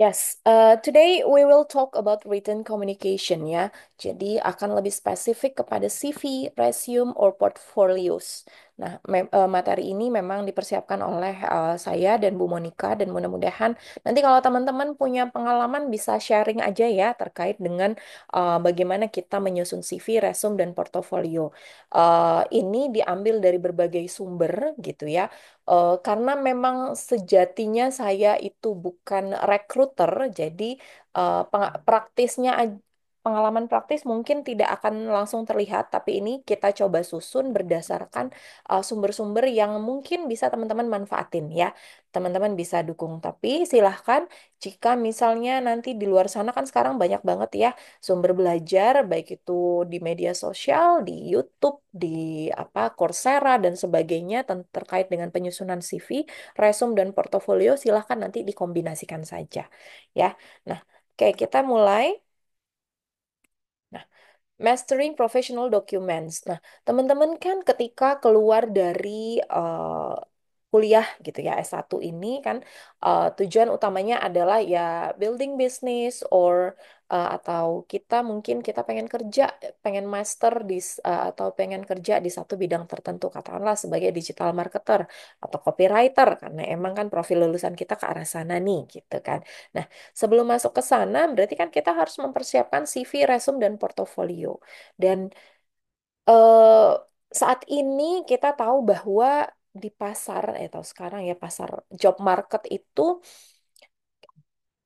Yes, today we will talk about written communication ya. Jadi akan lebih spesifik kepada CV, resume, or portfolios. Nah, materi ini memang dipersiapkan oleh saya dan Bu Monica dan mudah-mudahan nanti kalau teman-teman punya pengalaman bisa sharing aja ya terkait dengan bagaimana kita menyusun CV, resume, dan portofolio. Ini diambil dari berbagai sumber gitu ya. Karena memang sejatinya saya itu bukan recruiter, jadi pengalaman praktis mungkin tidak akan langsung terlihat, tapi ini kita coba susun berdasarkan sumber-sumber yang mungkin bisa teman-teman manfaatin ya. Teman-teman bisa dukung, tapi silahkan jika misalnya nanti di luar sana kan sekarang banyak banget ya sumber belajar, baik itu di media sosial, di YouTube, di Coursera dan sebagainya terkait dengan penyusunan CV, resume dan portofolio silahkan nanti dikombinasikan saja ya. Nah, oke kita mulai. Nah, Mastering Professional Documents. Nah, teman-teman kan ketika keluar dari eh, kuliah gitu ya, S1 ini kan tujuan utamanya adalah ya building business atau kita pengen kerja, pengen master atau pengen kerja di satu bidang tertentu, katakanlah sebagai digital marketer atau copywriter karena emang kan profil lulusan kita ke arah sana nih gitu kan. Nah, sebelum masuk ke sana, berarti kan kita harus mempersiapkan CV, resume, dan portofolio. Dan eh, saat ini kita tahu bahwa di pasar, atau sekarang ya pasar job market itu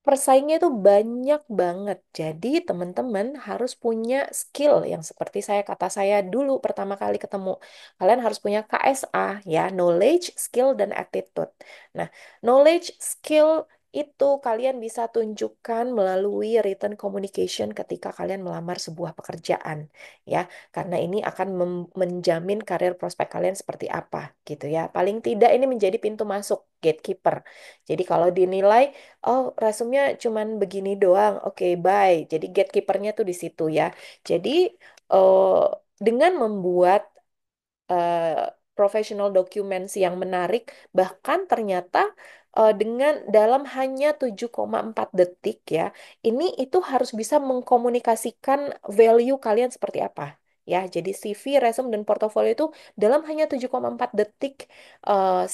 persaingnya itu banyak banget. Jadi teman-teman harus punya skill yang seperti kata saya dulu pertama kali ketemu. Kalian harus punya KSA ya, knowledge, skill, dan attitude. Nah, knowledge, skill itu kalian bisa tunjukkan melalui written communication ketika kalian melamar sebuah pekerjaan ya. Karena ini akan menjamin karir prospek kalian seperti apa gitu ya. Paling tidak ini menjadi pintu masuk, gatekeeper. Jadi kalau dinilai oh, resumenya cuman begini doang. Oke, bye. Jadi gatekeepernya tuh di situ ya. Jadi eh, dengan membuat eh, professional documents yang menarik, bahkan ternyata dengan dalam hanya 7,4 detik ya, ini itu harus bisa mengkomunikasikan value kalian seperti apa. Ya, jadi CV, resume, dan portofolio itu dalam hanya 7,4 detik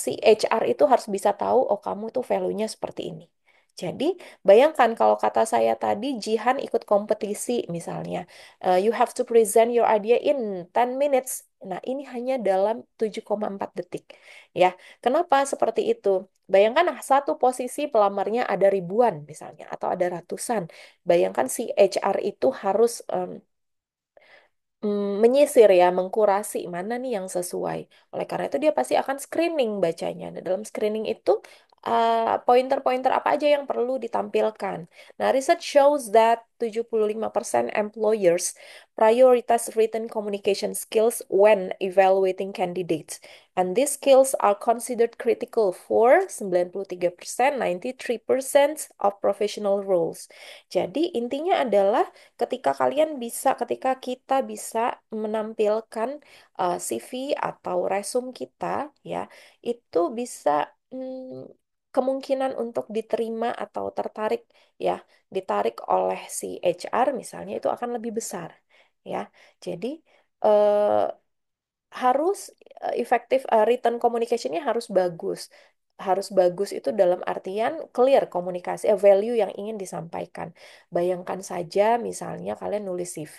si HR itu harus bisa tahu, oh kamu tuh value-nya seperti ini. Jadi, bayangkan kalau kata saya tadi, Jihan ikut kompetisi misalnya. You have to present your idea in 10 minutes. Nah, ini hanya dalam 7,4 detik. Ya, kenapa seperti itu? Bayangkan satu posisi pelamarnya ada ribuan misalnya, atau ada ratusan. Bayangkan si HR itu harus menyisir ya, mengkurasi mana nih yang sesuai. Oleh karena itu dia pasti akan screening bacanya. Nah, dalam screening itu pointer-pointer apa aja yang perlu ditampilkan. Nah, research shows that 75% employers prioritize written communication skills when evaluating candidates. And these skills are considered critical for 93%, 93% of professional roles. Jadi intinya adalah ketika kita bisa menampilkan CV atau resume kita ya, itu bisa kemungkinan untuk diterima atau ya, ditarik oleh si HR misalnya itu akan lebih besar ya. Jadi eh, harus efektif, written communication-nya harus bagus. Harus bagus itu dalam artian clear komunikasi, value yang ingin disampaikan. Bayangkan saja misalnya kalian nulis CV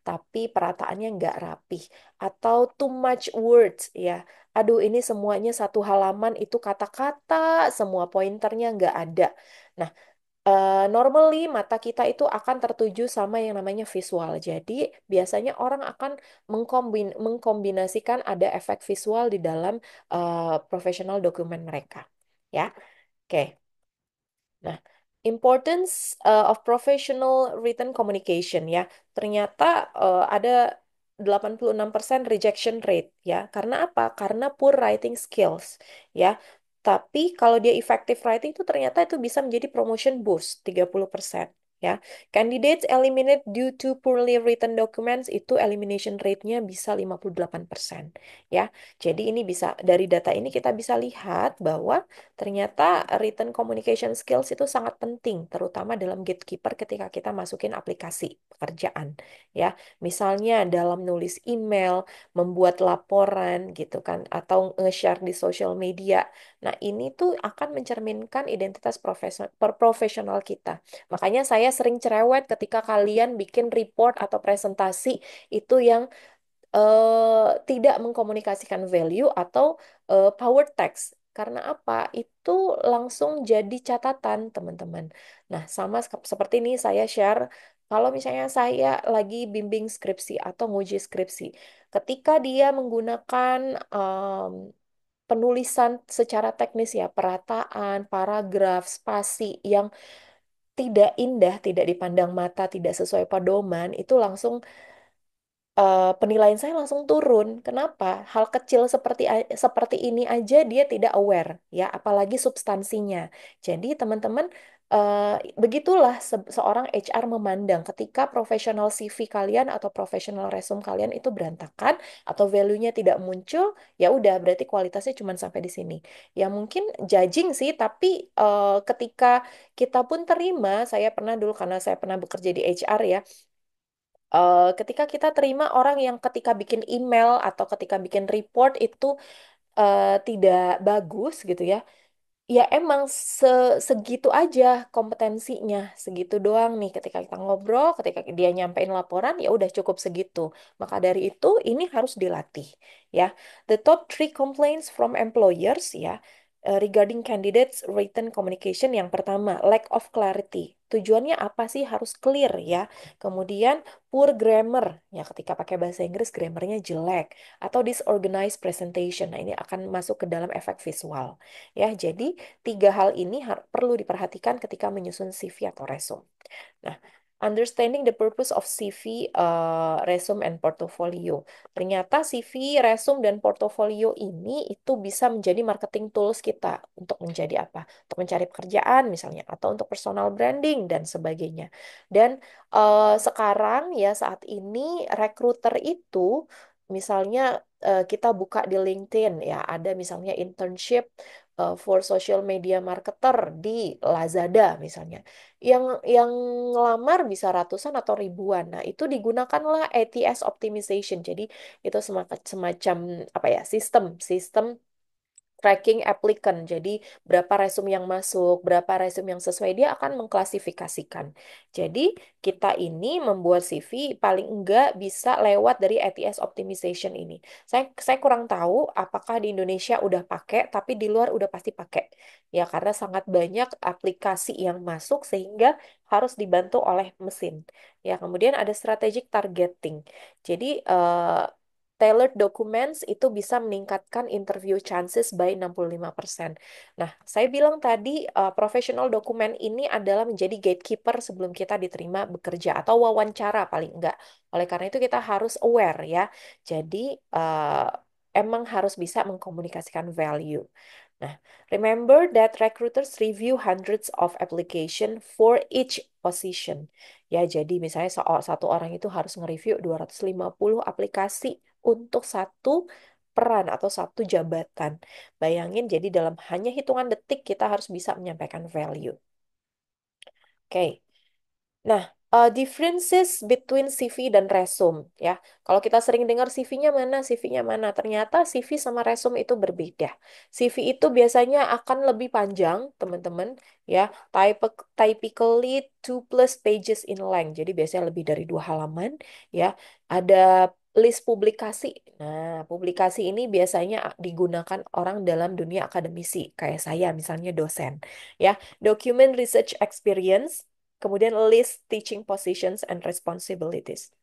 tapi perataannya nggak rapih atau too much words ya. Aduh ini semuanya satu halaman itu kata-kata, semua pointernya nggak ada. Nah, normally mata kita itu akan tertuju sama yang namanya visual. Jadi biasanya orang akan mengkombinasikan ada efek visual di dalam professional dokumen mereka. Ya, oke. Nah, importance of professional written communication ya. Ternyata ada 86% rejection rate ya. Karena apa? Karena poor writing skills ya. Tapi kalau dia effective writing itu ternyata itu bisa menjadi promotion boost 30%. Ya, candidates eliminate due to poorly written documents itu elimination rate-nya bisa 58%. Ya, jadi ini bisa dari data ini kita bisa lihat bahwa ternyata written communication skills itu sangat penting, terutama dalam gatekeeper ketika kita masukin aplikasi pekerjaan. Ya, misalnya dalam nulis email, membuat laporan gitu kan, atau nge-share di social media. Nah, ini tuh akan mencerminkan identitas profesional kita. Makanya saya sering cerewet ketika kalian bikin report atau presentasi itu yang tidak mengkomunikasikan value atau power text. Karena apa? Itu langsung jadi catatan, teman-teman. Nah, sama seperti ini saya share kalau misalnya saya lagi bimbing skripsi atau nguji skripsi. Ketika dia menggunakan penulisan secara teknis ya, perataan, paragraf, spasi yang tidak indah, tidak dipandang mata, tidak sesuai pedoman, itu langsung penilaian saya langsung turun. Kenapa? Hal kecil seperti ini aja dia tidak aware, ya, apalagi substansinya. Jadi teman-teman, begitulah seorang HR memandang ketika profesional CV kalian atau profesional resume kalian itu berantakan atau value-nya tidak muncul, ya udah berarti kualitasnya cuma sampai di sini. Ya mungkin judging sih, tapi ketika kita pun terima, saya pernah dulu karena saya pernah bekerja di HR ya, ketika kita terima orang yang ketika bikin email atau ketika bikin report itu tidak bagus gitu ya. Ya emang segitu aja kompetensinya, segitu doang nih ketika kita ngobrol, ketika dia nyampein laporan ya udah cukup segitu. Maka dari itu ini harus dilatih ya. The top three complaints from employers ya regarding candidates written communication yang pertama lack of clarity. Tujuannya apa sih harus clear ya. Kemudian poor grammar ya ketika pakai bahasa Inggris grammarnya jelek atau disorganized presentation. Nah, ini akan masuk ke dalam efek visual. Ya, jadi tiga hal ini perlu diperhatikan ketika menyusun CV atau resume. Nah, understanding the purpose of CV, resume, and portfolio. Ternyata CV, resume, dan portfolio ini itu bisa menjadi marketing tools kita untuk menjadi apa? Untuk mencari pekerjaan misalnya, atau untuk personal branding dan sebagainya. Dan sekarang ya saat ini recruiter itu misalnya kita buka di LinkedIn ya, ada misalnya internship for social media marketer di Lazada misalnya. Yang ngelamar bisa ratusan atau ribuan. Nah, itu digunakanlah ATS optimization. Jadi itu semacam apa ya, sistem sistem tracking applicant. Jadi berapa resume yang masuk, berapa resume yang sesuai, dia akan mengklasifikasikan. Jadi kita ini membuat CV paling enggak bisa lewat dari ATS optimization ini. Saya kurang tahu apakah di Indonesia udah pakai, tapi di luar udah pasti pakai. Ya karena sangat banyak aplikasi yang masuk sehingga harus dibantu oleh mesin. Ya kemudian ada strategic targeting. Jadi tailored documents itu bisa meningkatkan interview chances by 65%. Nah, saya bilang tadi professional dokumen ini adalah menjadi gatekeeper sebelum kita diterima bekerja atau wawancara paling enggak. Oleh karena itu kita harus aware ya. Jadi emang harus bisa mengkomunikasikan value. Nah, remember that recruiters review hundreds of application for each position. Ya, jadi misalnya satu orang itu harus nge-review 250 aplikasi untuk satu peran atau satu jabatan. Bayangin, jadi dalam hanya hitungan detik kita harus bisa menyampaikan value. Oke. Nah, differences between CV dan resume ya. Kalau kita sering dengar CV-nya mana, CV-nya mana, ternyata CV sama resume itu berbeda. CV itu biasanya akan lebih panjang, teman-teman, ya. Typically 2+ pages in length. Jadi biasanya lebih dari 2 halaman, ya. Ada list publikasi. Nah, publikasi ini biasanya digunakan orang dalam dunia akademisi, kayak saya, misalnya dosen, ya. Document research experience. Kemudian list teaching positions and responsibilities.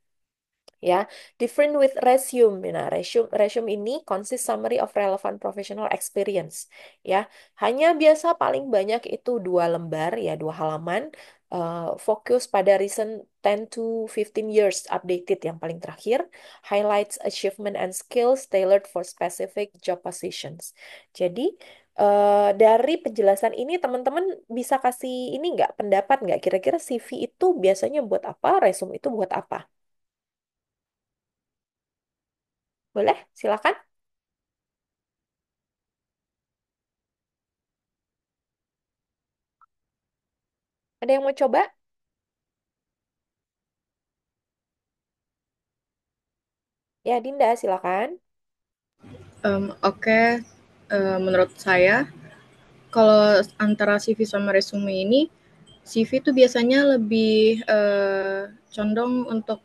Ya, different with resume. Nah, resume ini consist summary of relevant professional experience. Ya, hanya biasa paling banyak itu 2 lembar, ya 2 halaman. Fokus pada recent 10 to 15 years updated yang paling terakhir. Highlights achievement and skills tailored for specific job positions. Jadi Dari penjelasan ini teman-teman bisa kasih ini nggak pendapat nggak kira-kira CV itu biasanya buat apa, resume itu buat apa? Boleh? Silakan. Ada yang mau coba? Ya, Dinda, silakan. Oke, menurut saya kalau antara CV sama resume ini, CV itu biasanya lebih condong untuk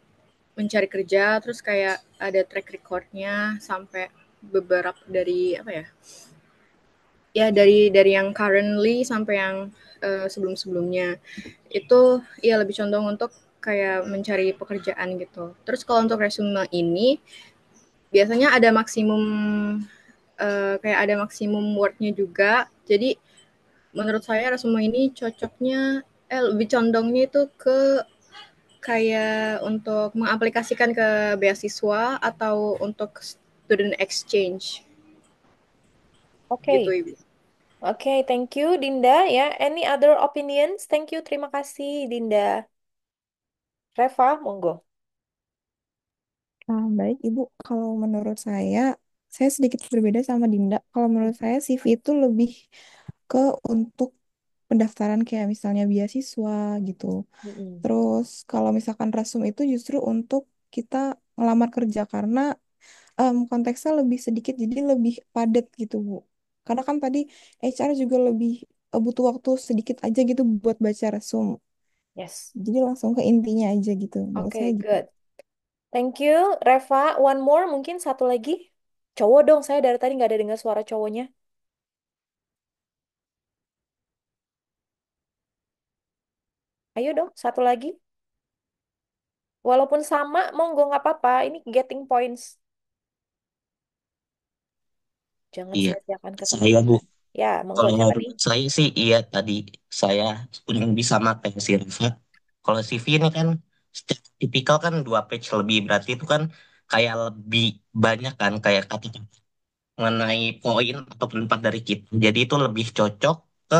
mencari kerja, terus kayak ada track recordnya sampai beberapa dari apa ya? Ya dari yang currently sampai yang sebelum-sebelumnya itu ya lebih condong untuk kayak mencari pekerjaan gitu. Terus kalau untuk resume ini biasanya ada maksimum kayak ada maksimum wordnya juga. Jadi menurut saya resume ini cocoknya lebih condongnya itu ke kayak untuk mengaplikasikan ke beasiswa atau untuk student exchange gitu Oke. Ibu. Oke, thank you, Dinda. Ya, any other opinions? Thank you, terima kasih, Dinda. Reva, monggo. Baik, Ibu. Kalau menurut saya sedikit berbeda sama Dinda. Kalau menurut saya CV itu lebih ke untuk pendaftaran kayak misalnya beasiswa gitu. Mm-mm. Terus kalau misalkan resume itu justru untuk kita ngelamar kerja karena konteksnya lebih sedikit jadi lebih padat gitu, Bu. Karena kan tadi HR juga lebih butuh waktu sedikit aja gitu buat baca resume. Yes. Jadi langsung ke intinya aja gitu. Menurut saya Oke, gitu. good. Thank you, Reva. One more, mungkin satu lagi. Cowok dong, saya dari tadi nggak ada dengar suara cowoknya. Ayo dong, satu lagi. Walaupun sama, monggo nggak apa-apa. Ini getting points. Jangan Iya, sia-siakan saya Bu. kesempatan. Ya, monggo Kalau siapa nih? menurut saya sih iya tadi saya kurang lebih sama kayak si Rifa. Kalau CV ini kan secara tipikal kan 2 page lebih berarti itu kan kayak lebih banyak kan kayak kata mengenai poin atau pendapat dari kita. Jadi itu lebih cocok ke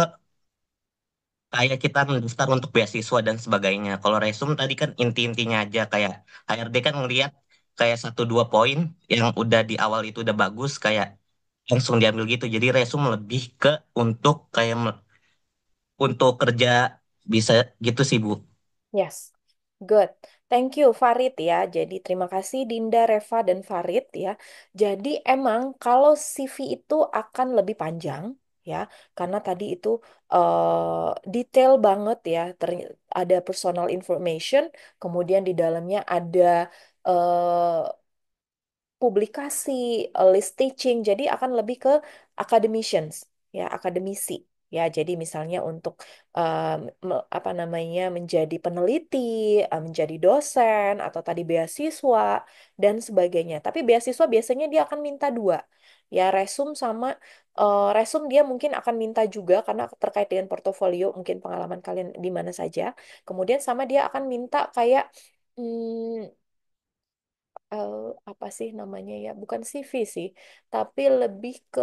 kayak kita mendaftar untuk beasiswa dan sebagainya. Kalau resume tadi kan inti-intinya aja kayak HRD kan ngelihat kayak 1 2 poin yang udah di awal itu udah bagus kayak langsung diambil gitu. Jadi resume lebih ke untuk kayak untuk kerja bisa gitu sih Bu. Yes, good. Thank you, Farid ya. Jadi terima kasih Dinda, Reva, dan Farid ya. Jadi emang kalau CV itu akan lebih panjang ya, karena tadi itu detail banget ya. Ada personal information, kemudian di dalamnya ada eh, publikasi, list teaching, jadi akan lebih ke academicians, ya, akademisi. Ya, jadi misalnya untuk apa namanya menjadi peneliti, menjadi dosen, atau tadi beasiswa dan sebagainya. Tapi beasiswa biasanya dia akan minta dua, ya resume sama resume dia mungkin akan minta juga karena terkait dengan portofolio, mungkin pengalaman kalian di mana saja. Kemudian sama dia akan minta kayak hmm, eh, apa sih namanya ya? Bukan CV sih, tapi lebih ke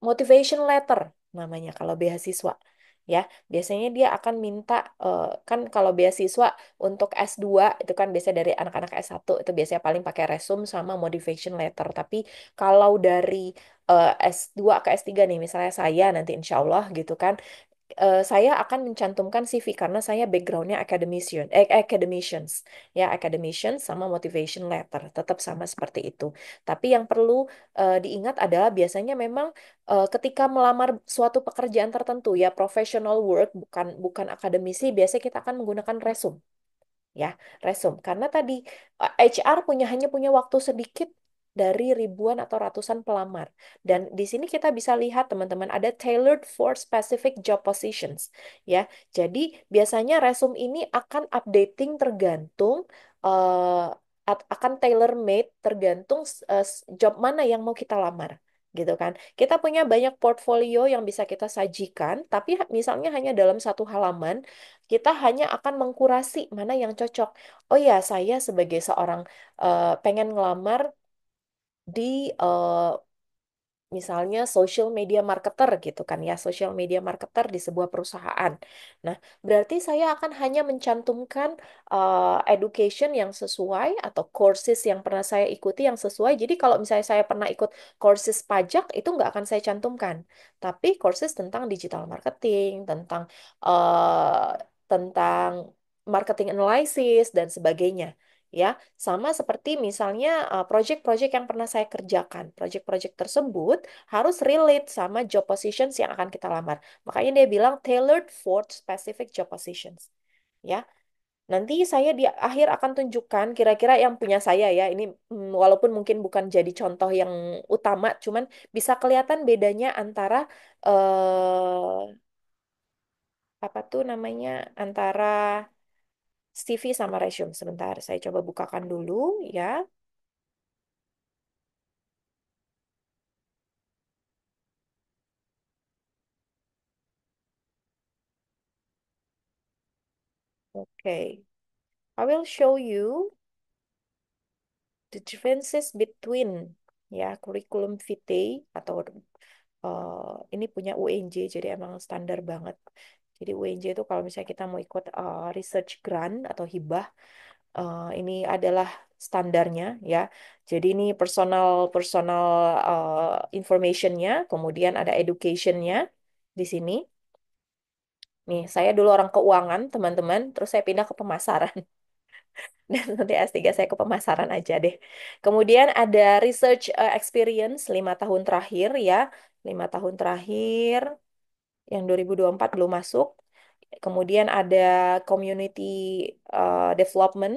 motivation letter namanya kalau beasiswa. Ya, biasanya dia akan minta kan kalau beasiswa untuk S2 itu kan biasanya dari anak-anak S1 itu biasanya paling pakai resume sama motivation letter. Tapi kalau dari S2 ke S3 nih, misalnya saya nanti insya Allah gitu kan, saya akan mencantumkan CV karena saya backgroundnya academicians ya academicians sama motivation letter tetap sama seperti itu. Tapi yang perlu diingat adalah biasanya memang ketika melamar suatu pekerjaan tertentu ya professional work bukan bukan akademisi biasanya kita akan menggunakan resume ya resume karena tadi HR hanya punya waktu sedikit dari ribuan atau ratusan pelamar dan di sini kita bisa lihat teman-teman ada tailored for specific job positions ya jadi biasanya resume ini akan updating tergantung akan tailor made tergantung job mana yang mau kita lamar gitu kan kita punya banyak portfolio yang bisa kita sajikan tapi misalnya hanya dalam satu halaman kita hanya akan mengkurasi mana yang cocok. Oh ya, saya sebagai seorang pengen ngelamar di misalnya social media marketer gitu kan ya, social media marketer di sebuah perusahaan. Nah, berarti saya akan hanya mencantumkan education yang sesuai atau courses yang pernah saya ikuti yang sesuai. Jadi kalau misalnya saya pernah ikut courses pajak, itu nggak akan saya cantumkan. Tapi courses tentang digital marketing, eh, tentang marketing analysis dan sebagainya. Ya, sama seperti misalnya project-project yang pernah saya kerjakan. Project-project tersebut harus relate sama job positions yang akan kita lamar. Makanya dia bilang tailored for specific job positions. Ya, nanti saya di akhir akan tunjukkan kira-kira yang punya saya ya. Ini walaupun mungkin bukan jadi contoh yang utama, cuman bisa kelihatan bedanya antara apa tuh namanya, antara CV sama resume. Sebentar, saya coba bukakan dulu ya. Oke, I will show you the differences between ya curriculum vitae atau ini punya UNJ jadi emang standar banget. Jadi UNJ itu kalau misalnya kita mau ikut research grant atau hibah, ini adalah standarnya ya. Jadi ini personal personal informationnya, kemudian ada educationnya di sini. Nih, saya dulu orang keuangan, teman-teman, terus saya pindah ke pemasaran. Dan nanti S3 saya ke pemasaran aja deh. Kemudian ada research experience 5 tahun terakhir ya. 5 tahun terakhir, yang 2024 belum masuk. Kemudian ada community development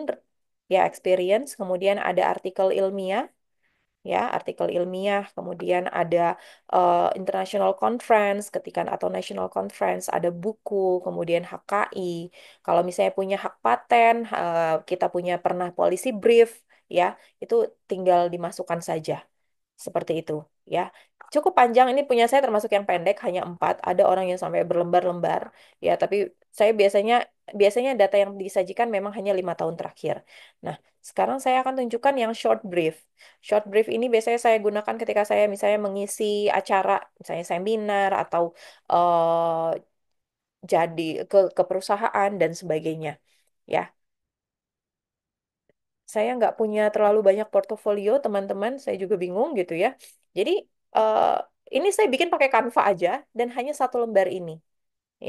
ya experience. Kemudian ada artikel ilmiah ya, artikel ilmiah, kemudian ada international conference, ketikan atau national conference, ada buku, kemudian HKI. Kalau misalnya punya hak paten, kita punya pernah policy brief, ya, itu tinggal dimasukkan saja. Seperti itu, ya. Cukup panjang, ini punya saya termasuk yang pendek, hanya 4. Ada orang yang sampai berlembar-lembar, ya, tapi saya biasanya biasanya data yang disajikan memang hanya 5 tahun terakhir. Nah, sekarang saya akan tunjukkan yang short brief. Short brief ini biasanya saya gunakan ketika saya misalnya mengisi acara, misalnya seminar atau eh, jadi ke perusahaan dan sebagainya. Ya, saya nggak punya terlalu banyak portofolio, teman-teman. Saya juga bingung gitu ya. Jadi eh, ini saya bikin pakai Canva aja dan hanya 1 lembar ini,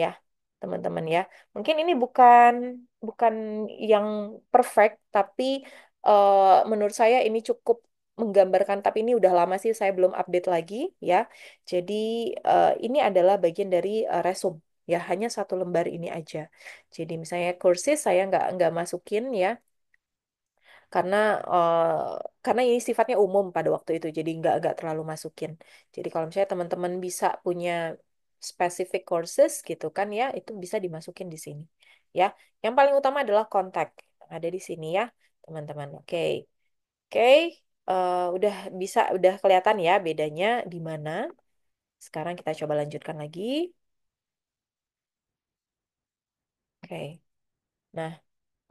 ya, teman-teman ya. Mungkin ini bukan bukan yang perfect, tapi menurut saya ini cukup menggambarkan. Tapi ini udah lama sih, saya belum update lagi, ya. Jadi ini adalah bagian dari resume. Ya, hanya 1 lembar ini aja. Jadi misalnya kursus saya nggak masukin ya, karena karena ini sifatnya umum pada waktu itu jadi nggak terlalu masukin. Jadi kalau misalnya teman-teman bisa punya specific courses gitu kan ya, itu bisa dimasukin di sini ya. Yang paling utama adalah kontak ada di sini ya, teman-teman. Oke. Oke. Udah kelihatan ya bedanya di mana. Sekarang kita coba lanjutkan lagi. Oke. Nah,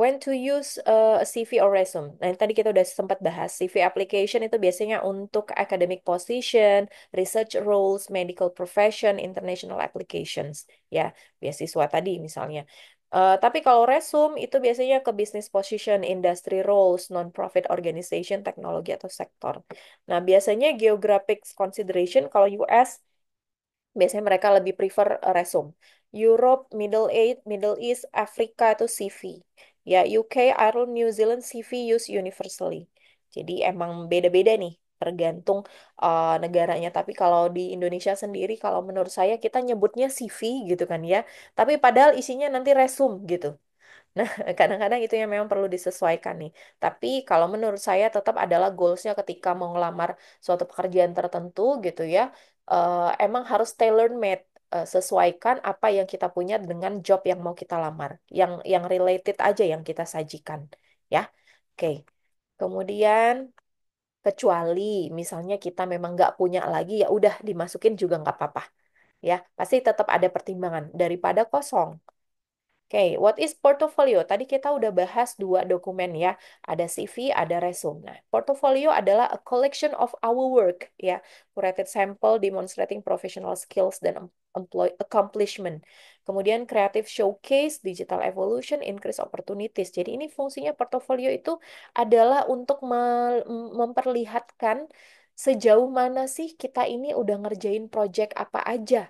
when to use a CV or resume. Nah, yang tadi kita udah sempat bahas. CV application itu biasanya untuk academic position, research roles, medical profession, international applications. Ya, beasiswa tadi misalnya. Tapi kalau resume itu biasanya ke business position, industry roles, non-profit organization, teknologi atau sektor. Nah, biasanya geographic consideration kalau US biasanya mereka lebih prefer resume. Europe, Middle East, Afrika itu CV. Ya, UK, Ireland, New Zealand CV use universally. Jadi emang beda-beda nih, tergantung negaranya. Tapi kalau di Indonesia sendiri, kalau menurut saya kita nyebutnya CV gitu kan ya. Tapi padahal isinya nanti resume gitu. Nah, kadang-kadang itu yang memang perlu disesuaikan nih. Tapi kalau menurut saya tetap adalah goalsnya ketika mau ngelamar suatu pekerjaan tertentu gitu ya, emang harus tailor-made, sesuaikan apa yang kita punya dengan job yang mau kita lamar, yang related aja yang kita sajikan, ya. Oke. Kemudian kecuali misalnya kita memang nggak punya lagi, ya udah dimasukin juga nggak apa-apa, ya. Pasti tetap ada pertimbangan daripada kosong. Oke, what is portfolio? Tadi kita udah bahas dua dokumen ya, ada CV, ada resume. Nah, portfolio adalah a collection of our work ya, curated sample demonstrating professional skills dan employ accomplishment. Kemudian creative showcase, digital evolution, increase opportunities. Jadi ini fungsinya portofolio itu adalah untuk memperlihatkan sejauh mana sih kita ini udah ngerjain project apa aja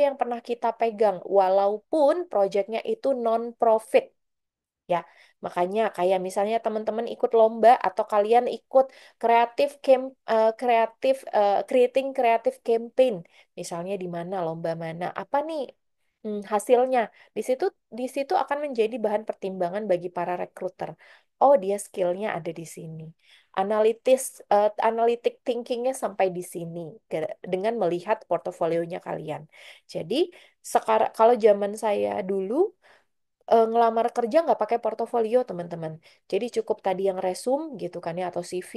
yang pernah kita pegang, walaupun projectnya itu non-profit. Ya, makanya kayak misalnya teman-teman ikut lomba atau kalian ikut creating creative campaign, misalnya di mana lomba mana, apa nih hasilnya? Di situ di situ akan menjadi bahan pertimbangan bagi para rekruter. Oh, dia skillnya ada di sini. Analytic thinkingnya sampai di sini dengan melihat portofolionya kalian. Jadi sekarang kalau zaman saya dulu ngelamar kerja nggak pakai portofolio teman-teman. Jadi cukup tadi yang resume gitu kan ya atau CV,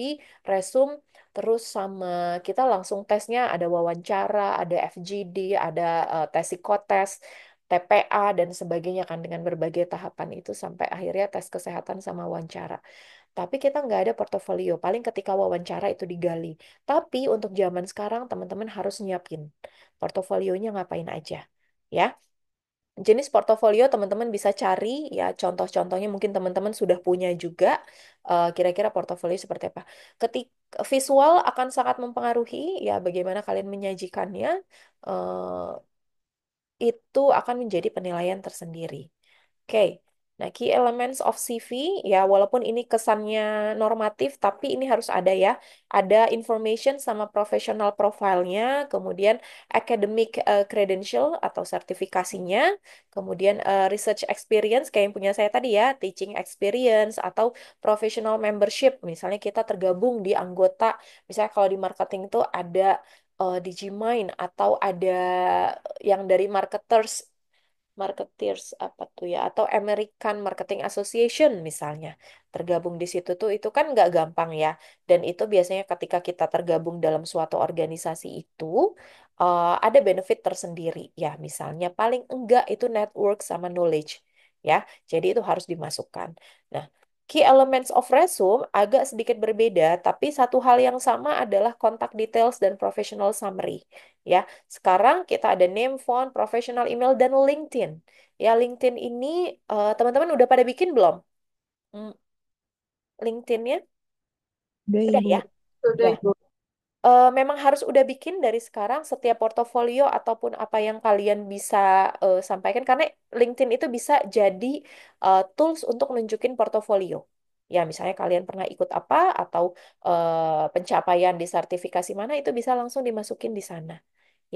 resume, terus sama kita langsung tesnya ada wawancara, ada FGD, ada tes psikotes, TPA dan sebagainya kan dengan berbagai tahapan itu sampai akhirnya tes kesehatan sama wawancara. Tapi kita nggak ada portofolio, paling ketika wawancara itu digali. Tapi untuk zaman sekarang teman-teman harus nyiapin portofolionya ngapain aja. Ya, jenis portofolio teman-teman bisa cari ya contoh-contohnya mungkin teman-teman sudah punya juga kira-kira portofolio seperti apa. Ketik visual akan sangat mempengaruhi ya bagaimana kalian menyajikannya eh, itu akan menjadi penilaian tersendiri. Oke. Nah, key elements of CV ya walaupun ini kesannya normatif tapi ini harus ada ya. Ada information sama professional profile-nya, kemudian academic credential atau sertifikasinya, kemudian research experience kayak yang punya saya tadi ya, teaching experience atau professional membership. Misalnya kita tergabung di anggota, misalnya kalau di marketing itu ada Digimind atau ada yang dari marketers apa tuh ya atau American Marketing Association misalnya tergabung di situ tuh itu kan nggak gampang ya dan itu biasanya ketika kita tergabung dalam suatu organisasi itu ada benefit tersendiri ya misalnya paling enggak itu network sama knowledge ya jadi itu harus dimasukkan. Nah, key elements of resume agak sedikit berbeda tapi satu hal yang sama adalah contact details dan professional summary ya. Sekarang kita ada name, phone, professional email, dan LinkedIn. Ya, LinkedIn ini teman-teman udah pada bikin belum? Hmm, LinkedIn-nya? Udah Udah Ibu. ya? Sudah Ya. Ibu. Memang harus udah bikin dari sekarang setiap portofolio ataupun apa yang kalian bisa sampaikan. Karena LinkedIn itu bisa jadi tools untuk nunjukin portofolio. Ya, misalnya kalian pernah ikut apa atau pencapaian di sertifikasi mana itu bisa langsung dimasukin di sana.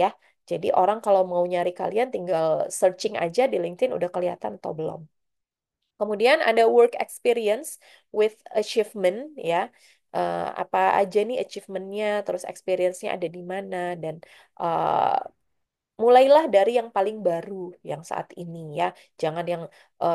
Ya, jadi orang kalau mau nyari kalian tinggal searching aja di LinkedIn udah kelihatan atau belum. Kemudian ada work experience with achievement ya. Apa aja nih achievementnya, terus experience-nya ada di mana dan eh, mulailah dari yang paling baru yang saat ini ya. Jangan yang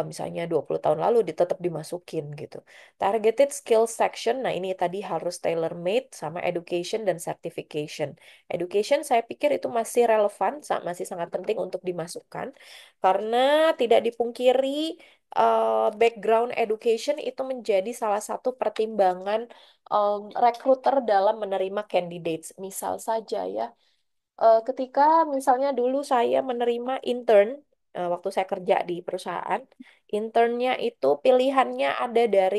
misalnya 20 tahun lalu tetap dimasukin gitu. Targeted skill section, nah ini tadi harus tailor-made sama education dan certification. Education saya pikir itu masih relevan, masih sangat penting untuk dimasukkan karena tidak dipungkiri background education itu menjadi salah satu pertimbangan recruiter dalam menerima candidates. Misal saja ya ketika misalnya dulu saya menerima intern waktu saya kerja di perusahaan, internnya itu pilihannya ada dari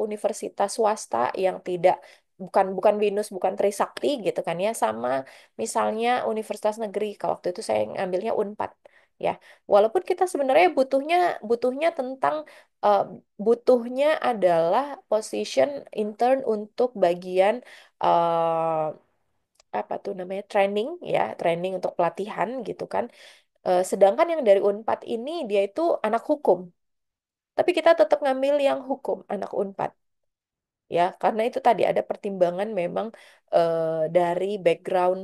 universitas swasta yang tidak bukan bukan BINUS, bukan Trisakti gitu kan ya, sama misalnya universitas negeri. Kalau waktu itu saya ngambilnya Unpad ya. Walaupun kita sebenarnya butuhnya butuhnya tentang eh, butuhnya adalah position intern untuk bagian eh, apa tuh namanya training ya training untuk pelatihan gitu kan. Sedangkan yang dari Unpad ini dia itu anak hukum tapi kita tetap ngambil yang hukum anak Unpad ya karena itu tadi ada pertimbangan memang dari background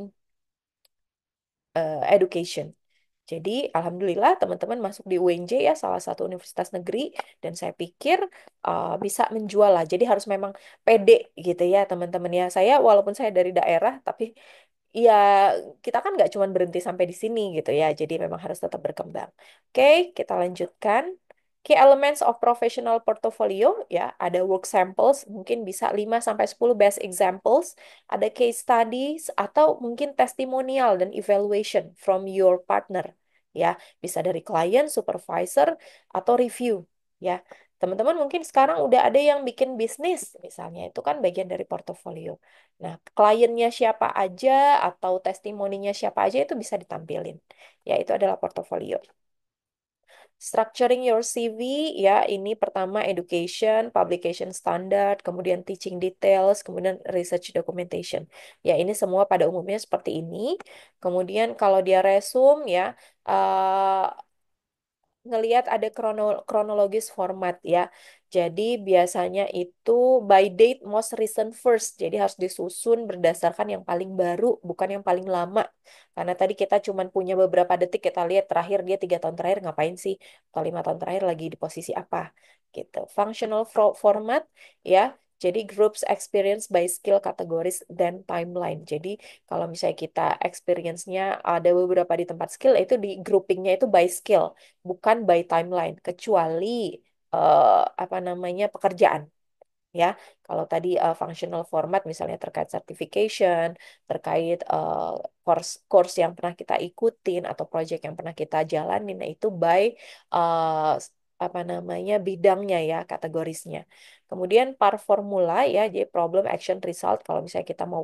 education. Jadi alhamdulillah teman-teman masuk di UNJ ya salah satu universitas negeri dan saya pikir bisa menjual lah jadi harus memang pede gitu ya teman-teman ya saya walaupun saya dari daerah tapi ya kita kan nggak cuma berhenti sampai di sini gitu ya. Jadi memang harus tetap berkembang. Oke, kita lanjutkan. Key elements of professional portfolio ya, ada work samples, mungkin bisa 5 sampai 10 best examples, ada case studies atau mungkin testimonial dan evaluation from your partner ya, bisa dari klien, supervisor atau review ya. Teman-teman mungkin sekarang udah ada yang bikin bisnis misalnya, itu kan bagian dari portofolio. Nah, kliennya siapa aja atau testimoninya siapa aja itu bisa ditampilin. Ya, itu adalah portofolio. Structuring your CV, ya ini pertama education, publication standard, kemudian teaching details, kemudian research documentation. Ya, ini semua pada umumnya seperti ini. Kemudian kalau dia resume ya, eh, ngelihat ada kronologis format ya. Jadi biasanya itu by date most recent first. Jadi harus disusun berdasarkan yang paling baru, bukan yang paling lama. Karena tadi kita cuma punya beberapa detik kita lihat terakhir dia 3 tahun terakhir ngapain sih, atau 5 tahun terakhir lagi di posisi apa, gitu. Functional format ya. Jadi groups experience by skill, categories, dan timeline. Jadi kalau misalnya kita experience-nya ada beberapa di tempat skill, itu di groupingnya itu by skill bukan by timeline kecuali apa namanya pekerjaan ya. Kalau tadi functional format misalnya terkait certification, terkait course course yang pernah kita ikutin atau project yang pernah kita jalanin, nah itu by uh, apa namanya bidangnya ya, kategorisnya. Kemudian par formula ya, jadi problem action result. Kalau misalnya kita mau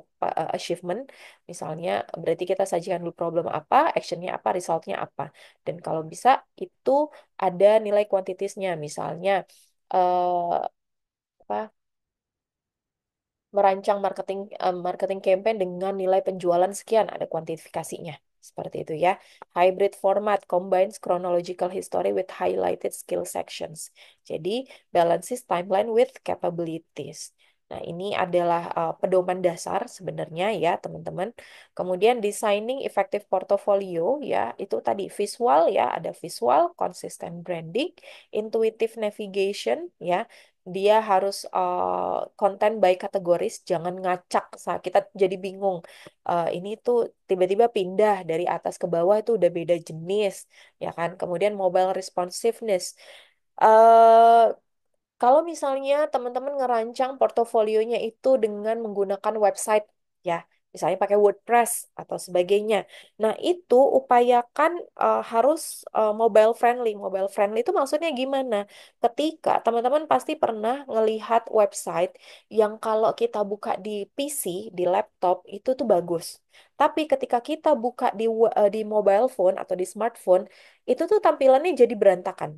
achievement, misalnya berarti kita sajikan dulu problem apa, actionnya apa, resultnya apa. Dan kalau bisa itu ada nilai kuantitiesnya, misalnya eh, apa merancang marketing campaign dengan nilai penjualan sekian, ada kuantifikasinya. Seperti itu ya. Hybrid format combines chronological history with highlighted skill sections. Jadi balances timeline with capabilities. Nah, ini adalah pedoman dasar sebenarnya ya, teman-teman. Kemudian designing effective portfolio ya, itu tadi visual ya, ada visual, consistent branding, intuitive navigation ya, dia harus konten by kategoris, jangan ngacak saat kita jadi bingung. Ini tuh tiba-tiba pindah dari atas ke bawah itu udah beda jenis, ya kan? Kemudian mobile responsiveness. eh Kalau misalnya teman-teman ngerancang portofolionya itu dengan menggunakan website, ya, misalnya pakai WordPress atau sebagainya. Nah, itu upayakan harus mobile friendly. Mobile friendly itu maksudnya gimana? Ketika teman-teman pasti pernah ngelihat website yang kalau kita buka di PC, di laptop, itu tuh bagus. Tapi ketika kita buka di mobile phone atau di smartphone, itu tuh tampilannya jadi berantakan.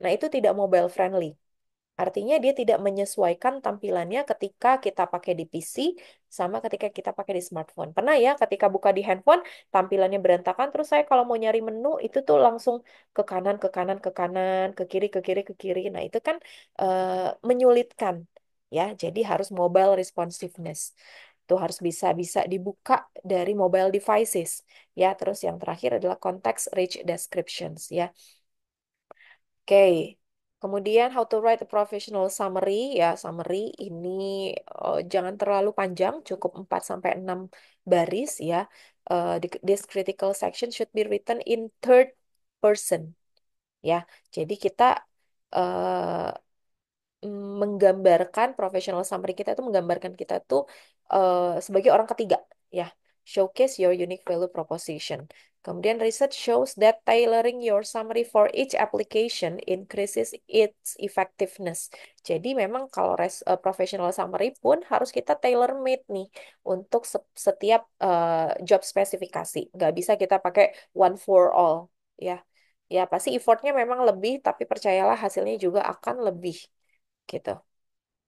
Nah, itu tidak mobile friendly. Artinya dia tidak menyesuaikan tampilannya ketika kita pakai di PC sama ketika kita pakai di smartphone. Pernah ya ketika buka di handphone tampilannya berantakan, terus saya kalau mau nyari menu itu tuh langsung ke kanan ke kanan ke kanan, ke kiri ke kiri ke kiri. Nah, itu kan menyulitkan ya. Jadi harus mobile responsiveness. Itu harus bisa dibuka dari mobile devices ya. Terus yang terakhir adalah context rich descriptions ya. Oke, kemudian how to write a professional summary. Ya, summary ini jangan terlalu panjang, cukup 4 sampai 6 baris ya. This critical section should be written in third person ya. Jadi kita eh, menggambarkan professional summary kita itu menggambarkan kita tuh sebagai orang ketiga ya. Showcase your unique value proposition. Kemudian research shows that tailoring your summary for each application increases its effectiveness. Jadi memang kalau professional summary pun harus kita tailor made nih untuk setiap job spesifikasi. Nggak bisa kita pakai one for all ya. Ya pasti effortnya memang lebih, tapi percayalah hasilnya juga akan lebih gitu.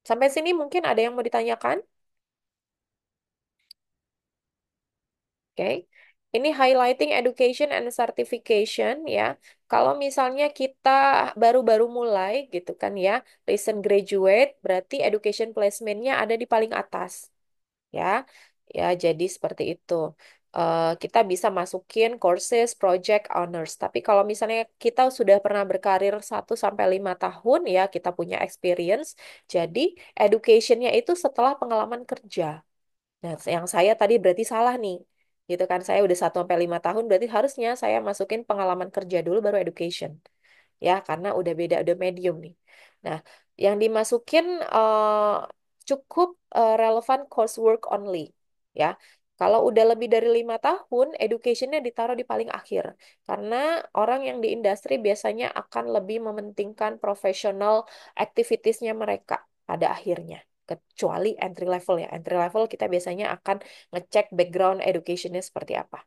Sampai sini mungkin ada yang mau ditanyakan? Oke. Ini highlighting education and certification ya. Kalau misalnya kita baru-baru mulai gitu kan ya, recent graduate, berarti education placement-nya ada di paling atas ya. Ya, jadi seperti itu. Kita bisa masukin courses, project, honors. Tapi kalau misalnya kita sudah pernah berkarir 1 sampai 5 tahun ya, kita punya experience. Jadi education-nya itu setelah pengalaman kerja. Nah, yang saya tadi berarti salah nih. gitu kan. Saya udah 1 sampai 5 tahun, berarti harusnya saya masukin pengalaman kerja dulu baru education. Ya, karena udah beda, udah medium nih. Nah, yang dimasukin cukup relevan coursework only. Ya, kalau udah lebih dari 5 tahun, educationnya ditaruh di paling akhir. Karena orang yang di industri biasanya akan lebih mementingkan professional activitiesnya mereka pada akhirnya. Kecuali entry level ya. Entry level kita biasanya akan ngecek background educationnya seperti apa.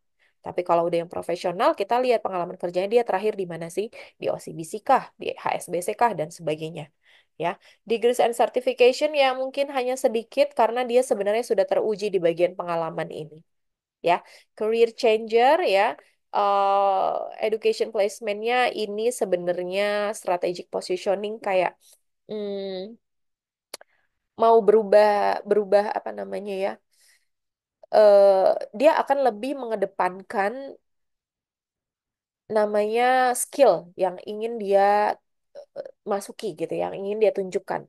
Tapi kalau udah yang profesional, kita lihat pengalaman kerjanya dia terakhir di mana sih? Di OCBC kah, di HSBC kah, dan sebagainya. Ya, degrees and certification ya mungkin hanya sedikit karena dia sebenarnya sudah teruji di bagian pengalaman ini. Ya, career changer ya, education placement-nya ini sebenarnya strategic positioning kayak hmm, mau berubah berubah apa namanya ya? Dia akan lebih mengedepankan namanya skill yang ingin dia masuki gitu, yang ingin dia tunjukkan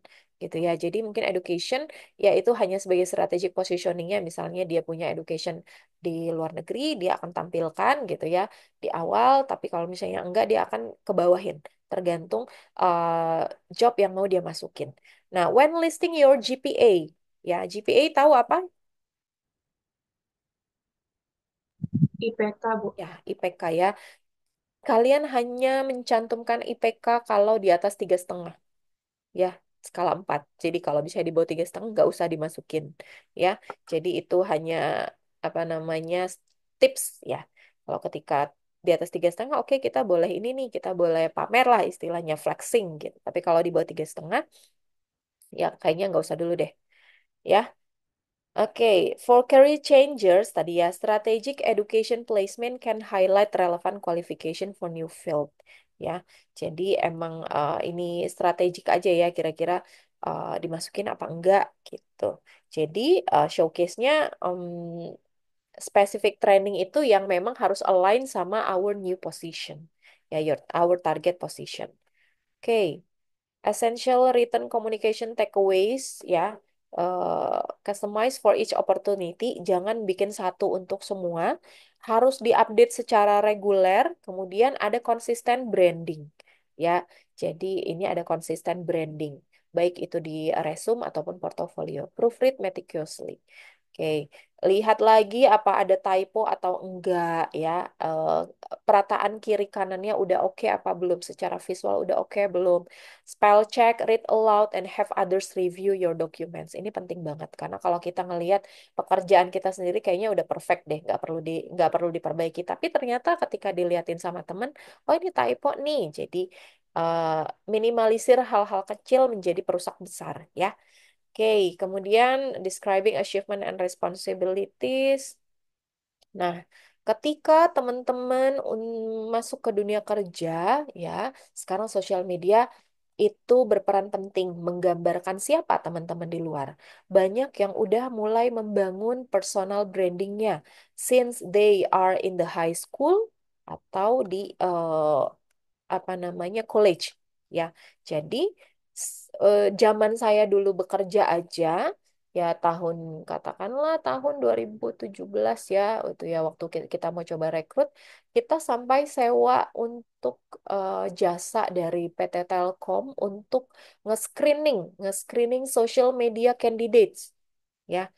gitu ya. Jadi mungkin education ya itu hanya sebagai strategic positioningnya, misalnya dia punya education di luar negeri, dia akan tampilkan gitu ya di awal, tapi kalau misalnya enggak dia akan kebawahin, tergantung job yang mau dia masukin. Nah, when listing your GPA, ya GPA tahu apa? IPK, Bu. Ya, IPK ya. Kalian hanya mencantumkan IPK kalau di atas 3,5 ya, skala 4. Jadi kalau bisa di bawah 3,5 nggak usah dimasukin ya. Jadi itu hanya apa namanya tips ya. Kalau ketika di atas 3,5, oke kita boleh ini nih, kita boleh pamer lah istilahnya flexing gitu. Tapi kalau di bawah 3,5 ya kayaknya nggak usah dulu deh ya. Oke, for career changers tadi ya, strategic education placement can highlight relevant qualification for new field. Ya, jadi emang ini strategik aja ya, kira-kira dimasukin apa enggak gitu. Jadi showcase-nya specific training itu yang memang harus align sama our new position, ya, our target position. Oke. Essential written communication takeaways ya. Customize for each opportunity. Jangan bikin satu untuk semua. Harus diupdate secara reguler. Kemudian ada konsisten branding. Ya, jadi ini ada konsisten branding. Baik itu di resume ataupun portofolio. Proofread meticulously. Oke, lihat lagi apa ada typo atau enggak ya. Perataan kiri kanannya udah oke apa belum? Secara visual udah oke belum? Spell check, read aloud, and have others review your documents. Ini penting banget karena kalau kita ngelihat pekerjaan kita sendiri kayaknya udah perfect deh, nggak perlu diperbaiki. Tapi ternyata ketika diliatin sama temen, oh ini typo nih. Jadi eh, minimalisir hal-hal kecil menjadi perusak besar ya. Oke, kemudian describing achievement and responsibilities. Nah, ketika teman-teman masuk ke dunia kerja, ya, sekarang sosial media itu berperan penting menggambarkan siapa teman-teman di luar. Banyak yang udah mulai membangun personal brandingnya since they are in the high school atau di apa namanya college, ya. Jadi zaman saya dulu bekerja aja ya tahun katakanlah tahun 2017 ya itu ya waktu kita mau coba rekrut kita sampai sewa untuk jasa dari PT Telkom untuk nge-screening social media candidates ya.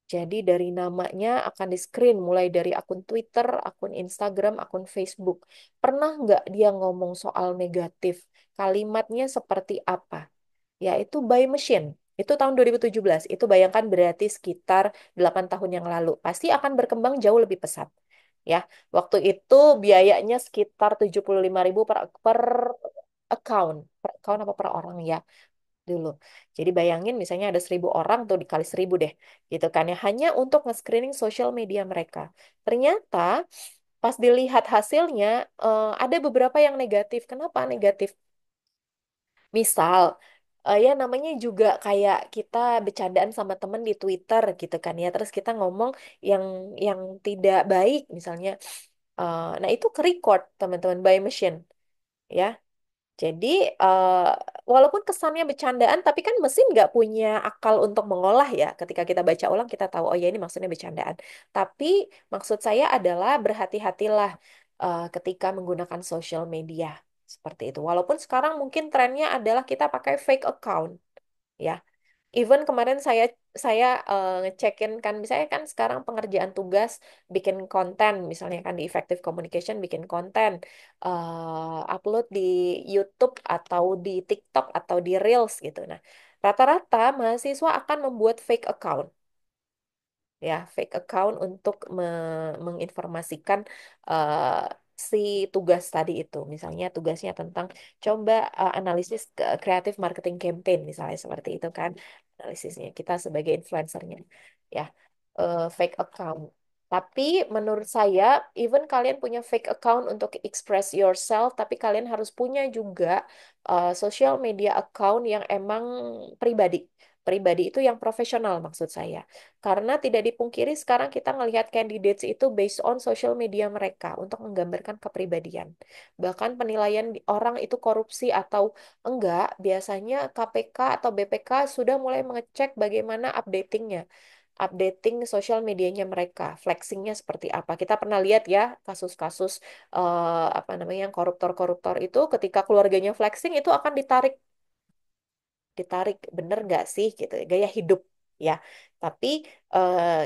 Jadi dari namanya akan di-screen mulai dari akun Twitter, akun Instagram, akun Facebook. Pernah nggak dia ngomong soal negatif? Kalimatnya seperti apa? Yaitu by machine. Itu tahun 2017. Itu bayangkan berarti sekitar 8 tahun yang lalu. Pasti akan berkembang jauh lebih pesat. Ya, waktu itu biayanya sekitar 75.000 per account. Per account apa per orang ya dulu. Jadi bayangin misalnya ada 1.000 orang tuh dikali 1.000 deh. Gitu kan ya. Hanya untuk nge-screening sosial media mereka. Ternyata pas dilihat hasilnya ada beberapa yang negatif. Kenapa negatif? Misal, ya namanya juga kayak kita bercandaan sama temen di Twitter gitu kan ya. Terus kita ngomong yang yang tidak baik misalnya. Nah itu ke record teman-teman by machine ya. Jadi, eh, walaupun kesannya bercandaan, tapi kan mesin nggak punya akal untuk mengolah ya. Ketika kita baca ulang, kita tahu, oh ya ini maksudnya bercandaan. Tapi maksud saya adalah berhati-hatilah ketika menggunakan social media. Seperti itu. Walaupun sekarang mungkin trennya adalah kita pakai fake account. Ya, even kemarin saya ngecekin kan, misalnya kan sekarang pengerjaan tugas bikin konten, misalnya kan di Effective Communication bikin konten, upload di YouTube atau di TikTok atau di Reels gitu. Nah, rata-rata mahasiswa akan membuat fake account, ya fake account untuk menginformasikan eh, si tugas tadi itu, misalnya tugasnya tentang coba analisis kreatif marketing campaign misalnya seperti itu kan, analisisnya kita sebagai influencernya ya, fake account. Tapi menurut saya, even kalian punya fake account untuk express yourself, tapi kalian harus punya juga social media account yang emang pribadi. Pribadi itu yang profesional maksud saya. Karena tidak dipungkiri sekarang kita ngelihat candidates itu based on social media mereka untuk menggambarkan kepribadian. Bahkan penilaian orang itu korupsi atau enggak, biasanya KPK atau BPK sudah mulai mengecek bagaimana updatingnya. Updating sosial medianya mereka, flexingnya seperti apa. Kita pernah lihat ya kasus-kasus apa namanya yang koruptor-koruptor itu ketika keluarganya flexing itu akan ditarik bener nggak sih gitu gaya hidup ya, tapi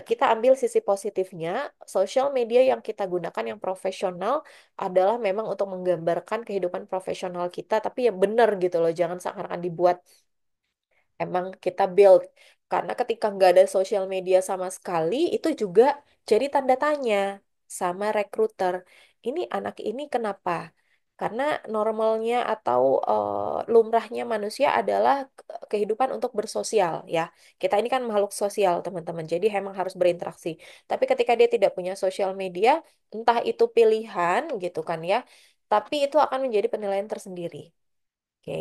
kita ambil sisi positifnya, sosial media yang kita gunakan yang profesional adalah memang untuk menggambarkan kehidupan profesional kita, tapi yang benar gitu loh, jangan seakan-akan dibuat emang kita build. Karena ketika nggak ada sosial media sama sekali, itu juga jadi tanda tanya sama rekruter. Ini anak ini kenapa? Karena normalnya atau lumrahnya manusia adalah kehidupan untuk bersosial ya. Kita ini kan makhluk sosial, teman-teman. Jadi emang harus berinteraksi. Tapi ketika dia tidak punya sosial media, entah itu pilihan gitu kan ya, tapi itu akan menjadi penilaian tersendiri. Oke,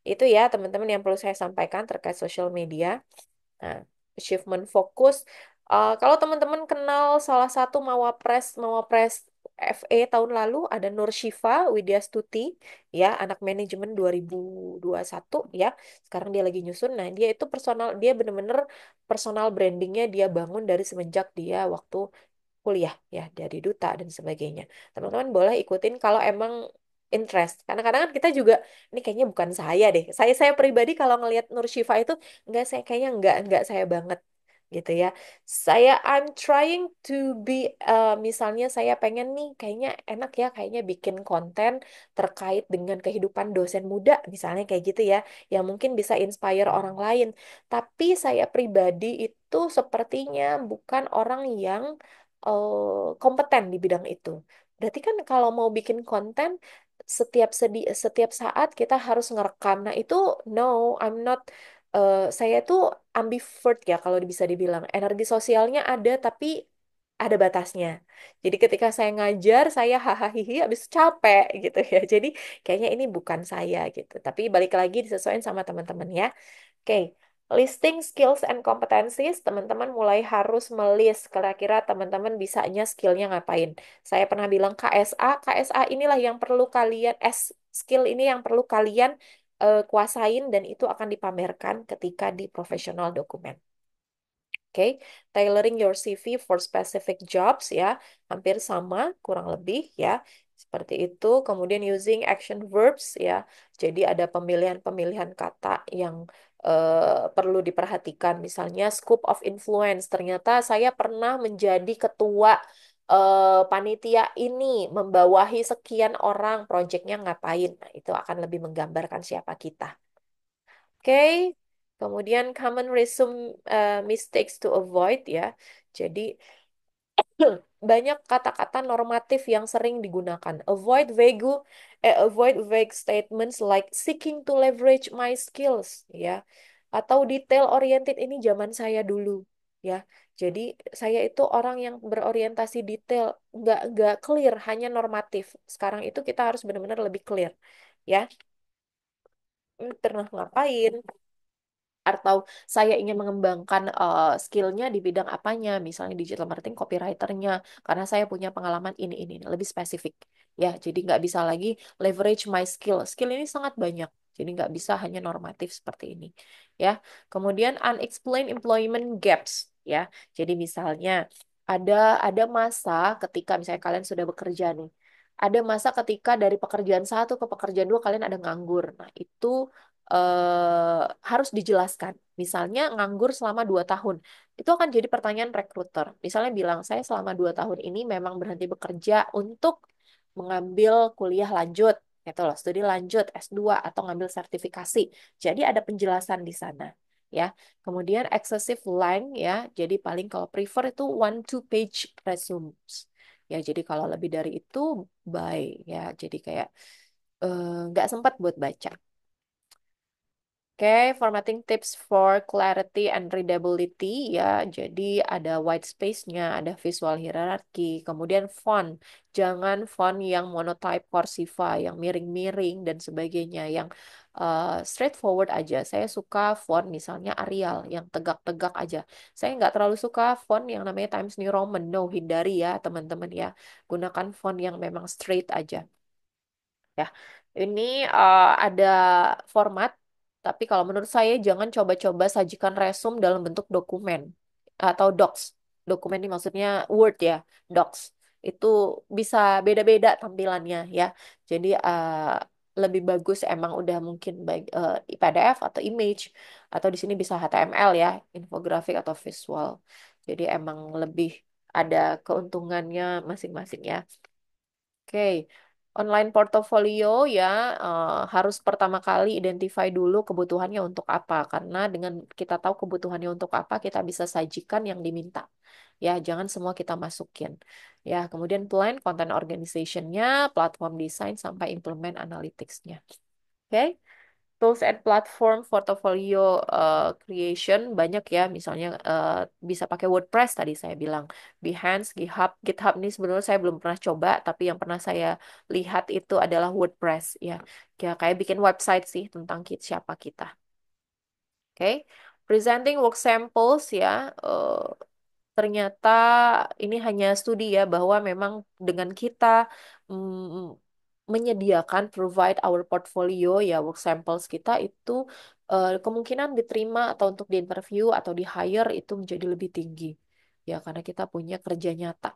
itu ya teman-teman yang perlu saya sampaikan terkait social media. Nah, achievement fokus. Kalau teman-teman kenal salah satu Mawapres FE tahun lalu ada Nur Syifa Widyastuti, ya anak manajemen 2021 ya. Sekarang dia lagi nyusun. Nah, dia itu dia bener-bener personal brandingnya dia bangun dari semenjak dia waktu kuliah ya dari duta dan sebagainya. Teman-teman boleh ikutin kalau emang interest. Karena kadang kan kita juga ini kayaknya bukan saya deh. Saya pribadi kalau ngelihat Nur Syifa itu enggak, saya kayaknya enggak saya banget gitu ya. I'm trying to be misalnya saya pengen nih kayaknya enak ya kayaknya bikin konten terkait dengan kehidupan dosen muda misalnya kayak gitu ya yang mungkin bisa inspire orang lain. Tapi saya pribadi itu sepertinya bukan orang yang kompeten di bidang itu. Berarti kan kalau mau bikin konten setiap saat kita harus ngerekam. Nah, itu no, I'm not saya tuh ambivert ya kalau bisa dibilang. Energi sosialnya ada tapi ada batasnya. Jadi ketika saya ngajar, saya hahaha habis capek gitu ya. Jadi kayaknya ini bukan saya gitu. Tapi balik lagi disesuaikan sama teman-teman ya. Oke, listing skills and competencies, teman-teman mulai harus melis kira-kira teman-teman bisanya skillnya ngapain. Saya pernah bilang KSA inilah yang perlu kalian, skill ini yang perlu kalian kuasain dan itu akan dipamerkan ketika di professional document. Oke, tailoring your CV for specific jobs ya, hampir sama kurang lebih ya. Seperti itu. Kemudian using action verbs ya. Jadi ada pemilihan-pemilihan kata yang perlu diperhatikan. Misalnya scope of influence. Ternyata saya pernah menjadi ketua panitia ini, membawahi sekian orang, proyeknya ngapain. Nah, itu akan lebih menggambarkan siapa kita. Oke, kemudian common resume mistakes to avoid ya. Jadi banyak kata-kata normatif yang sering digunakan. Avoid vague statements like seeking to leverage my skills ya. Atau detail oriented ini zaman saya dulu ya. Jadi saya itu orang yang berorientasi detail, nggak clear, hanya normatif. Sekarang itu kita harus benar-benar lebih clear ya. Pernah ngapain? atau saya ingin mengembangkan skillnya di bidang apanya, misalnya digital marketing, copywriternya, karena saya punya pengalaman ini, lebih spesifik. Ya, jadi nggak bisa lagi leverage my skill. Skill ini sangat banyak, jadi nggak bisa hanya normatif seperti ini. Ya, kemudian unexplained employment gaps. Ya, jadi misalnya ada ada masa ketika misalnya kalian sudah bekerja nih. Ada masa ketika dari pekerjaan satu ke pekerjaan dua kalian ada nganggur. Nah, itu harus dijelaskan. Misalnya nganggur selama 2 tahun. Itu akan jadi pertanyaan rekruter. Misalnya bilang, saya selama 2 tahun ini memang berhenti bekerja untuk mengambil kuliah lanjut. Gitu loh, studi lanjut, S2, atau ngambil sertifikasi. Jadi ada penjelasan di sana. Ya, kemudian excessive length ya, jadi paling kalau prefer itu 1 to 2 page resumes. Ya, jadi kalau lebih dari itu, bye ya. Jadi kayak nggak sempat buat baca. Oke, formatting tips for clarity and readability ya. Jadi ada white space-nya, ada visual hierarchy, kemudian font. Jangan font yang monotype cursiva, yang miring-miring dan sebagainya, yang straightforward aja. Saya suka font misalnya Arial, yang tegak-tegak aja. Saya nggak terlalu suka font yang namanya Times New Roman. No, hindari ya teman-teman ya. Gunakan font yang memang straight aja. Ya, ini ada format, tapi kalau menurut saya jangan coba-coba sajikan resume dalam bentuk dokumen atau docs. Dokumen ini maksudnya Word ya, docs. Itu bisa beda-beda tampilannya ya. Jadi lebih bagus emang udah mungkin baik PDF atau image atau di sini bisa HTML ya, infografik atau visual. Jadi emang lebih ada keuntungannya masing-masing ya. Oke, online portofolio ya harus pertama kali identify dulu kebutuhannya untuk apa. Karena dengan kita tahu kebutuhannya untuk apa, kita bisa sajikan yang diminta. Ya, jangan semua kita masukin. Ya, kemudian plan content organization-nya, platform desain, sampai implement analytics-nya. Oke. Tools and platform portfolio creation banyak ya, misalnya bisa pakai WordPress tadi saya bilang, Behance, GitHub. GitHub ini sebenarnya saya belum pernah coba, tapi yang pernah saya lihat itu adalah WordPress ya. Kayak bikin website sih tentang siapa kita. Oke. Presenting work samples ya. Ternyata ini hanya studi ya, bahwa memang dengan kita menyediakan provide our portfolio ya, work samples kita itu kemungkinan diterima atau untuk di interview atau di hire itu menjadi lebih tinggi ya, karena kita punya kerja nyata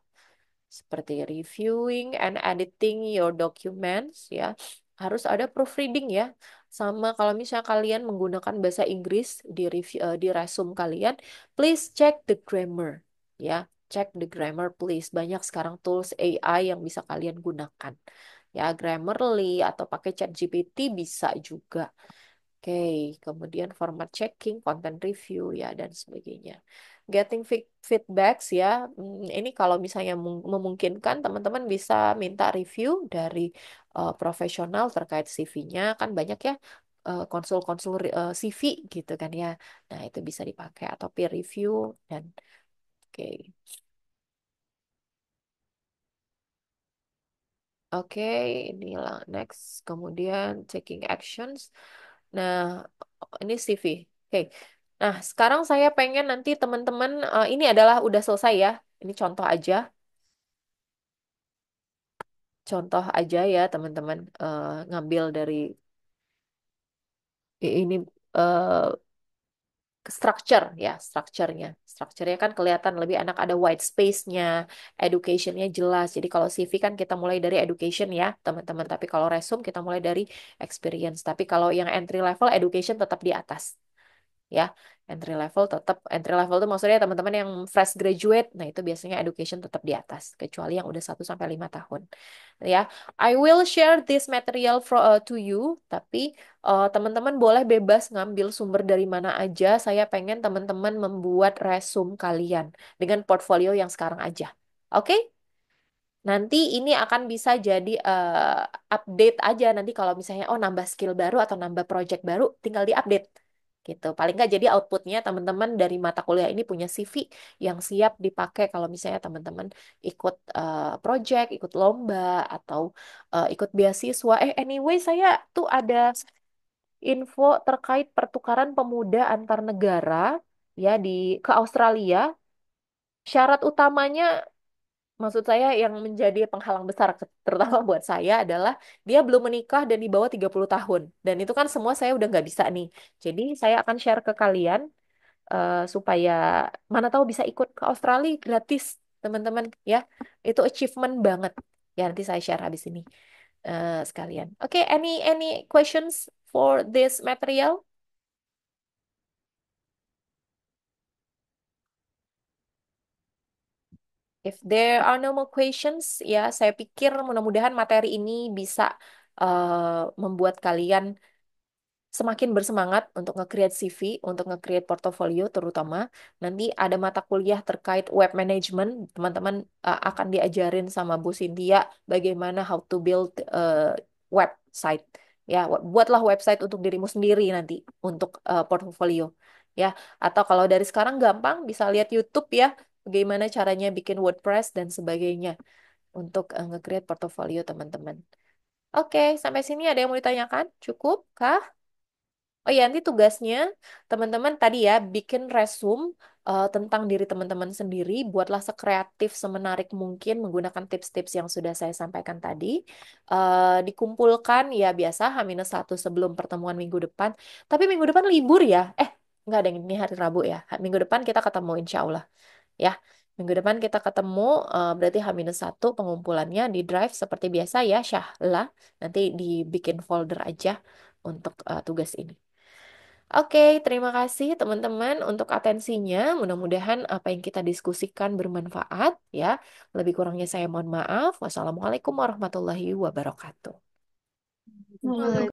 seperti reviewing and editing your documents ya, harus ada proofreading ya. Sama kalau misalnya kalian menggunakan bahasa Inggris di review di resume kalian, please check the grammar ya. Check the grammar please. Banyak sekarang tools AI yang bisa kalian gunakan. Ya, Grammarly atau pakai ChatGPT bisa juga. Oke, kemudian format checking, content review ya dan sebagainya. Getting feedbacks ya. Ini kalau misalnya memungkinkan teman-teman bisa minta review dari profesional terkait CV-nya, kan banyak ya konsul-konsul CV gitu kan ya. Nah, itu bisa dipakai atau peer review dan oke. Oke, inilah next. Kemudian taking actions. Nah, ini CV. Oke. Nah, sekarang saya pengen nanti teman-teman, ini adalah udah selesai ya. Ini contoh aja. Contoh aja ya, teman-teman. Ngambil dari ini eh, structure ya, structure-nya. Structure-nya kan kelihatan lebih enak, ada white space-nya, education-nya jelas. Jadi kalau CV kan kita mulai dari education ya, teman-teman. Tapi kalau resume kita mulai dari experience. Tapi kalau yang entry level education tetap di atas. Ya, entry level itu maksudnya teman-teman yang fresh graduate, nah itu biasanya education tetap di atas, kecuali yang udah 1 sampai 5 tahun. Ya, I will share this material to you, tapi teman-teman boleh bebas ngambil sumber dari mana aja. Saya pengen teman-teman membuat resume kalian dengan portfolio yang sekarang aja. Oke? Nanti ini akan bisa jadi update aja, nanti kalau misalnya oh nambah skill baru atau nambah project baru tinggal diupdate gitu. Paling nggak jadi outputnya teman-teman dari mata kuliah ini punya CV yang siap dipakai kalau misalnya teman-teman ikut project, ikut lomba atau ikut beasiswa. Anyway saya tuh ada info terkait pertukaran pemuda antar negara ya ke Australia. Syarat utamanya, maksud saya yang menjadi penghalang besar terutama buat saya adalah dia belum menikah dan di bawah 30 tahun. Dan itu kan semua saya udah nggak bisa nih. Jadi saya akan share ke kalian supaya mana tahu bisa ikut ke Australia gratis, teman-teman ya. Itu achievement banget. Ya nanti saya share habis ini sekalian. Oke, any questions for this material? If there are no more questions, ya saya pikir mudah-mudahan materi ini bisa membuat kalian semakin bersemangat untuk nge-create CV, untuk nge-create portofolio terutama. Nanti ada mata kuliah terkait web management, teman-teman akan diajarin sama Bu Cynthia bagaimana how to build website. Ya, buatlah website untuk dirimu sendiri nanti untuk portofolio. Ya, atau kalau dari sekarang gampang bisa lihat YouTube ya, bagaimana caranya bikin WordPress dan sebagainya untuk nge-create portofolio teman-teman. Oke, sampai sini ada yang mau ditanyakan? Cukup, Kah? Oh iya, nanti tugasnya teman-teman tadi ya bikin resume tentang diri teman-teman sendiri, buatlah sekreatif, semenarik mungkin menggunakan tips-tips yang sudah saya sampaikan tadi. Dikumpulkan ya biasa H-1 sebelum pertemuan minggu depan. Tapi minggu depan libur ya? Nggak ada, ini hari Rabu ya. Minggu depan kita ketemu insya Allah ya. Minggu depan kita ketemu, berarti H-1 pengumpulannya di Drive seperti biasa ya, Syahla. Nanti dibikin folder aja untuk tugas ini. Oke, terima kasih teman-teman untuk atensinya. Mudah-mudahan apa yang kita diskusikan bermanfaat ya. Lebih kurangnya saya mohon maaf. Wassalamualaikum warahmatullahi wabarakatuh. Waalaikumsalam.